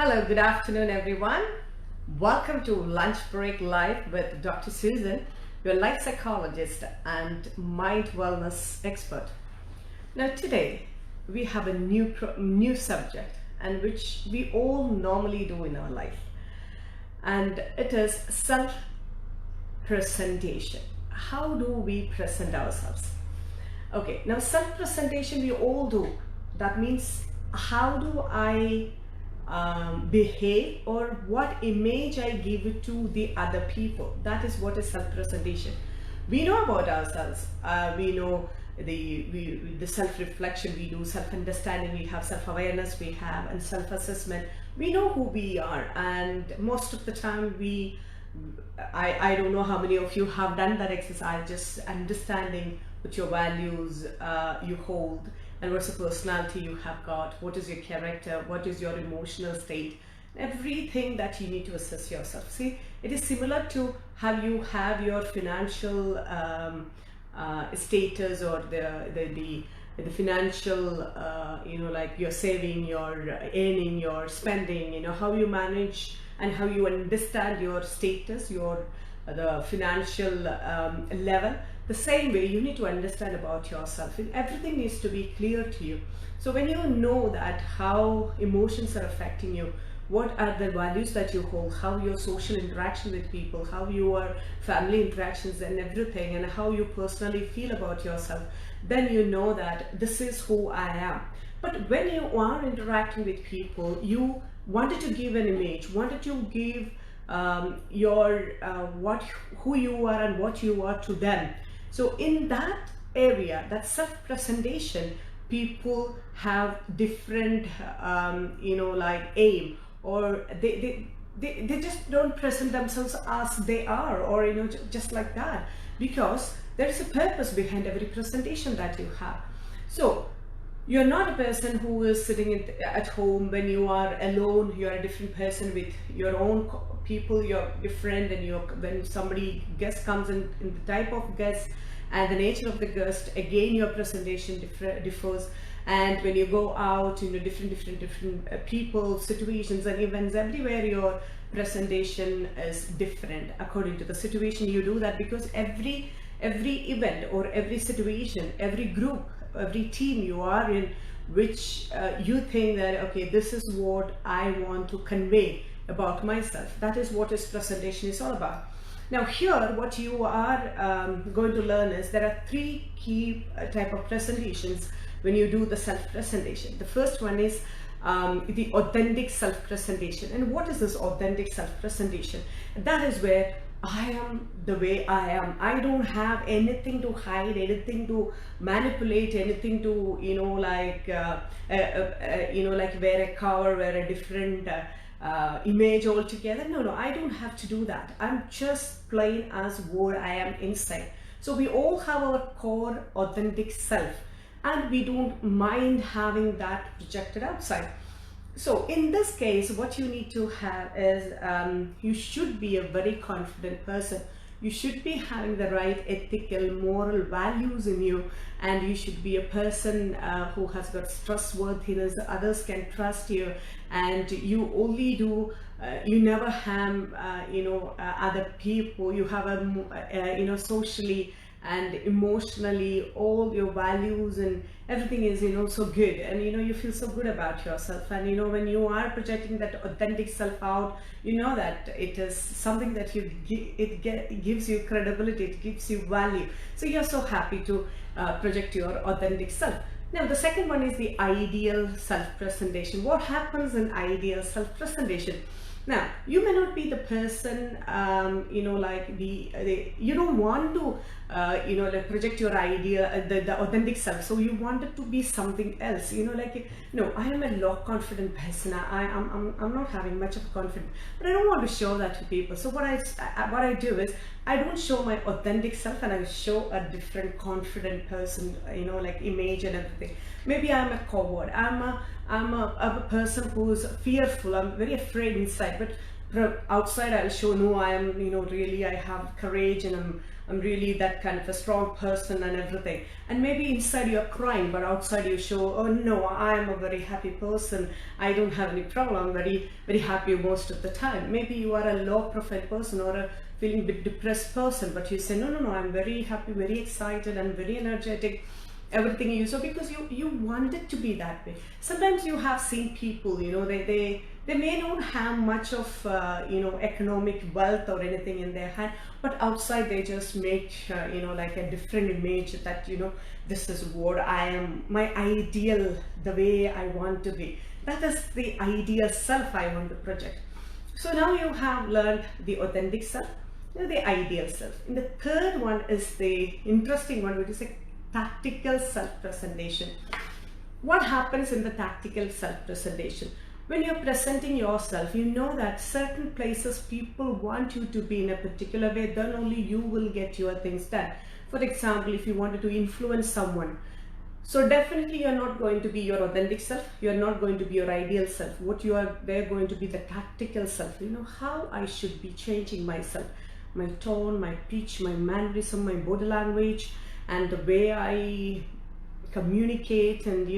Hello, good afternoon, everyone. Welcome to Lunch Break Live with Dr. Susan, your life psychologist and mind wellness expert. Now, today we have a new subject, and which we all normally do in our life, and it is self-presentation. How do we present ourselves? Okay, now self-presentation we all do. That means how do I behave, or what image I give to the other people. That is what is self-presentation. We know about ourselves. We know the self-reflection we do, self-understanding we have, self-awareness we have, and self-assessment. We know who we are, and most of the time I don't know how many of you have done that exercise, just understanding what your values you hold, and what's the personality you have got, what is your character, what is your emotional state, everything that you need to assess yourself. See, it is similar to how you have your financial status, or the financial, like your saving, your earning, your spending, how you manage and how you understand your status, the financial level. The same way you need to understand about yourself, and everything needs to be clear to you. So when you know that how emotions are affecting you, what are the values that you hold, how your social interaction with people, how your family interactions and everything, and how you personally feel about yourself, then you know that this is who I am. But when you are interacting with people, you wanted to give an image, wanted to give who you are and what you are to them. So in that area, that self-presentation, people have different like aim, or they just don't present themselves as they are, or just like that, because there is a purpose behind every presentation that you have. So you're not a person who is sitting at home. When you are alone, you're a different person with your own people, you're different, and when somebody guest comes in the type of guest and the nature of the guest, again your presentation differs. And when you go out, different people, situations and events, everywhere your presentation is different according to the situation. You do that because every event or every situation, every group, every team you are in, which you think that, okay, this is what I want to convey about myself. That is what this presentation is all about. Now here, what you are going to learn is there are three key type of presentations when you do the self-presentation. The first one is the authentic self-presentation. And what is this authentic self-presentation? That is where I am the way I am. I don't have anything to hide, anything to manipulate, anything to like wear a cover, wear a different image altogether. No, I don't have to do that. I'm just plain as what I am inside. So we all have our core authentic self, and we don't mind having that projected outside. So in this case, what you need to have is you should be a very confident person. You should be having the right ethical, moral values in you, and you should be a person who has got trustworthiness. Others can trust you, and you only do. You never harm, other people. You have a, socially and emotionally, all your values and everything is so good, and you feel so good about yourself. And when you are projecting that authentic self out, that it is something that it gives you credibility, it gives you value, so you're so happy to project your authentic self. Now the second one is the ideal self-presentation. What happens in ideal self-presentation? Now, you may not be the person, like you don't want to, like project your idea, the authentic self. So you want it to be something else, no, I am a low confident person. I'm not having much of confidence, but I don't want to show that to people. So what I do is I don't show my authentic self, and I show a different confident person, like image and everything. Maybe I'm a coward. I'm a person who's fearful. I'm very afraid inside, but outside I'll show, no, I am, really I have courage, and I'm really that kind of a strong person and everything. And maybe inside you're crying, but outside you show, oh no, I am a very happy person. I don't have any problem. I'm very, very happy most of the time. Maybe you are a low profile person or a feeling a bit depressed person, but you say, no, no, no, I'm very happy, very excited, and very energetic. Everything you, so because you want it to be that way. Sometimes you have seen people, they may not have much of economic wealth or anything in their hand, but outside they just make like a different image that this is what I am, my ideal, the way I want to be. That is the ideal self I want to project. So now you have learned the authentic self, the ideal self. And the third one is the interesting one, which is a tactical self-presentation. What happens in the tactical self-presentation? When you're presenting yourself, you know that certain places people want you to be in a particular way, then only you will get your things done. For example, if you wanted to influence someone, so definitely you're not going to be your authentic self, you're not going to be your ideal self. They're going to be the tactical self, how I should be changing myself, my tone, my pitch, my mannerism, my body language, and the way I communicate, and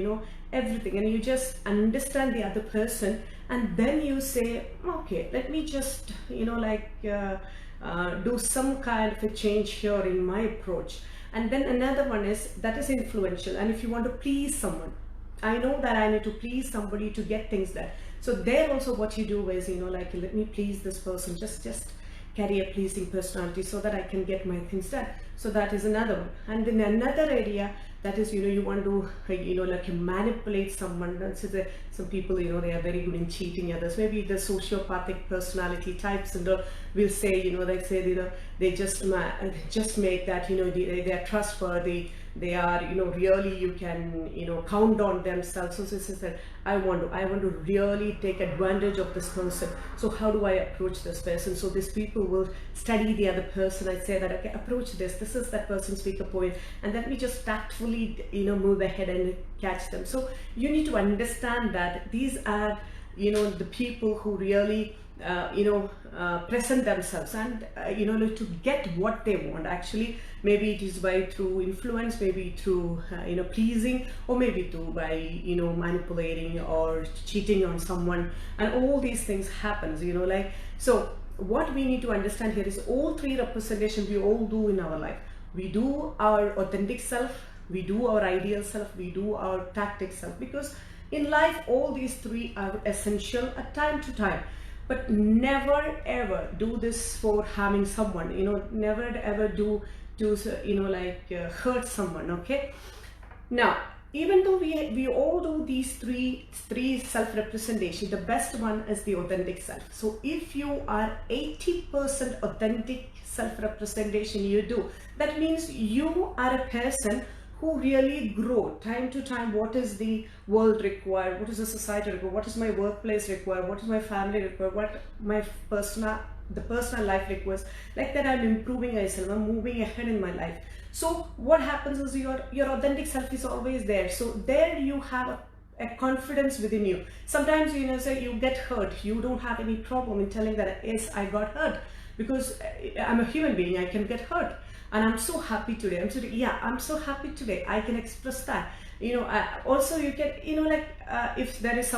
everything. And you just understand the other person, and then you say, okay, let me just do some kind of a change here in my approach. And then another one is that is influential. And if you want to please someone, I know that I need to please somebody to get things done. So there also what you do is let me please this person, just carry a pleasing personality so that I can get my things done. So that is another one. And in another area, that is you want to manipulate someone. And so some people they are very good in cheating others. Maybe the sociopathic personality types and will say they just make that they are trustworthy, they are really you can count on themselves. So this is that I want to really take advantage of this person. So how do I approach this person? So these people will study the other person. I say that, okay, approach this is that person's weaker point, and let me just tactfully move ahead and catch them. So you need to understand that these are the people who really present themselves, and to get what they want. Actually, maybe it is by through influence, maybe through pleasing, or maybe through by manipulating or cheating on someone, and all these things happens. So what we need to understand here is all three representations we all do in our life. We do our authentic self, we do our ideal self, we do our tactic self, because in life all these three are essential at time to time. But never ever do this for harming someone, never ever do hurt someone. Okay, now even though we all do these three self-representation, the best one is the authentic self. So if you are 80% authentic self-representation you do, that means you are a person who really grow time to time. What is the world require? What is the society require? What is my workplace require? What is my family require? What my the personal life requires? Like that, I'm improving myself, I'm moving ahead in my life. So what happens is your authentic self is always there. So there you have a confidence within you. Sometimes say you get hurt, you don't have any problem in telling that, yes, I got hurt, because I'm a human being, I can get hurt. And I'm so happy today. I'm so happy today. I can express that. Also you can, if there is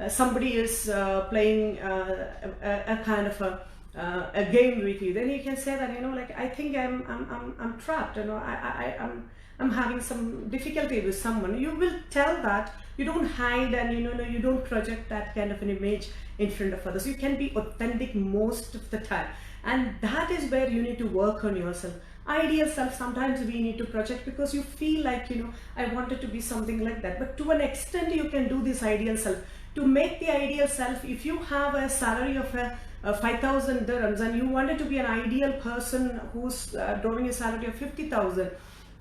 somebody is playing a kind of a game with you, then you can say that, I think I'm trapped. I'm having some difficulty with someone. You will tell that. You don't hide, and you don't project that kind of an image in front of others. You can be authentic most of the time, and that is where you need to work on yourself. Ideal self, sometimes we need to project because you feel like I wanted to be something like that, but to an extent you can do this ideal self. To make the ideal self, if you have a salary of 5,000 dirhams and you wanted to be an ideal person who's drawing a salary of 50,000,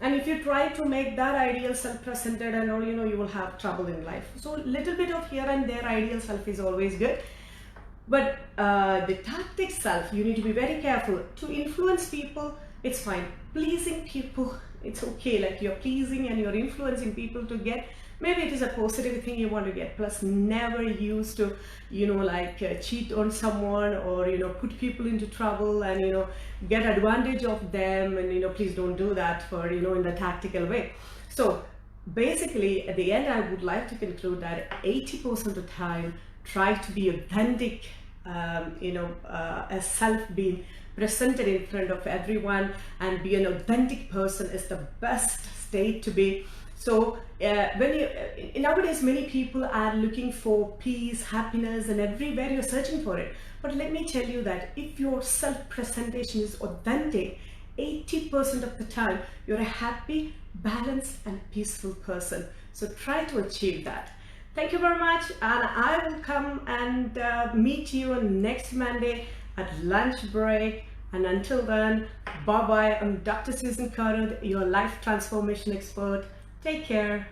and if you try to make that ideal self presented and all, you will have trouble in life. So little bit of here and there ideal self is always good. But the tactic self, you need to be very careful. To influence people, it's fine. Pleasing people, it's okay. Like you're pleasing and you're influencing people to get Maybe it is a positive thing you want to get. Plus, never used to, cheat on someone, or put people into trouble and get advantage of them. And please don't do that for in the tactical way. So basically, at the end, I would like to conclude that 80% of the time, try to be authentic, as self being presented in front of everyone, and be an authentic person is the best state to be. So nowadays many people are looking for peace, happiness, and everywhere you're searching for it. But let me tell you that if your self-presentation is authentic, 80% of the time you're a happy, balanced, and peaceful person. So try to achieve that. Thank you very much, and I will come and meet you on next Monday at lunch break. And until then, bye-bye. I'm Dr. Susan Koruthu, your life transformation expert. Take care.